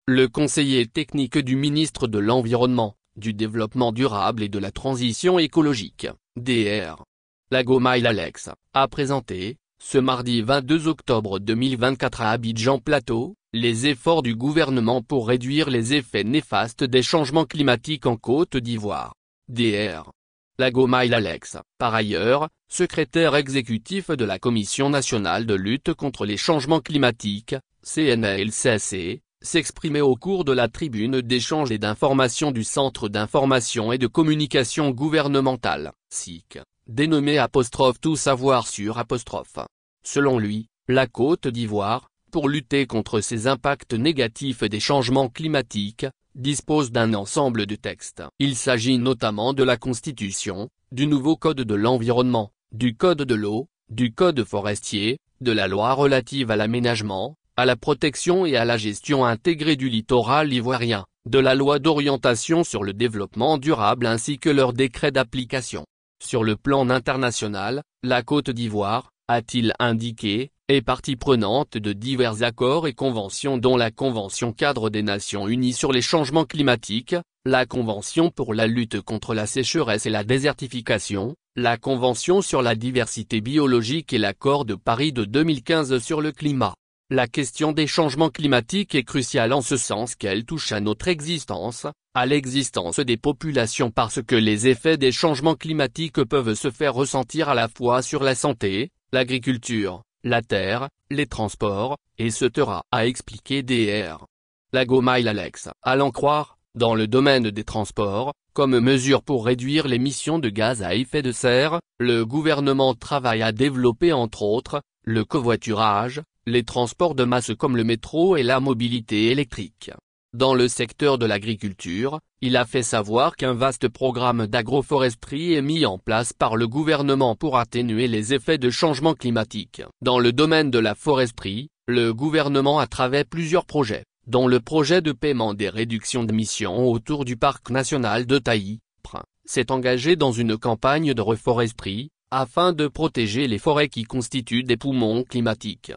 le conseiller technique du ministre de l'Environnement, du Développement durable et de la Transition écologique, DR. Lagomail Alex, a présenté, ce mardi 22 octobre 2024 à Abidjan Plateau, les efforts du gouvernement pour réduire les effets néfastes des changements climatiques en Côte d'Ivoire. DR. Lagomail Alex, par ailleurs, secrétaire exécutif de la Commission nationale de lutte contre les changements climatiques, CNLCC, s'exprimait au cours de la tribune d'échange et d'information du Centre d'information et de communication gouvernementale, CIC, dénommé Tout savoir sur Selon lui, la Côte d'Ivoire, pour lutter contre ces impacts négatifs des changements climatiques, dispose d'un ensemble de textes. Il s'agit notamment de la Constitution, du nouveau Code de l'environnement, du Code de l'eau, du Code forestier, de la loi relative à l'aménagement, à la protection et à la gestion intégrée du littoral ivoirien, de la loi d'orientation sur le développement durable ainsi que leurs décrets d'application. Sur le plan international, la Côte d'Ivoire, a-t-il indiqué, est partie prenante de divers accords et conventions dont la Convention cadre des Nations Unies sur les changements climatiques, la Convention pour la lutte contre la sécheresse et la désertification, la Convention sur la diversité biologique et l'Accord de Paris de 2015 sur le climat. La question des changements climatiques est cruciale en ce sens qu'elle touche à notre existence, à l'existence des populations parce que les effets des changements climatiques peuvent se faire ressentir à la fois sur la santé, l'agriculture, la terre, les transports, etc. a expliqué DR. Lagomail Alex. À l'en croire, dans le domaine des transports, comme mesure pour réduire l'émission de gaz à effet de serre, le gouvernement travaille à développer entre autres, le covoiturage, les transports de masse comme le métro et la mobilité électrique. Dans le secteur de l'agriculture, il a fait savoir qu'un vaste programme d'agroforesterie est mis en place par le gouvernement pour atténuer les effets de changement climatique. Dans le domaine de la foresterie, le gouvernement à travers plusieurs projets, dont le projet de paiement des réductions d'émissions autour du parc national de Taï, s'est engagé dans une campagne de reforesterie, afin de protéger les forêts qui constituent des poumons climatiques.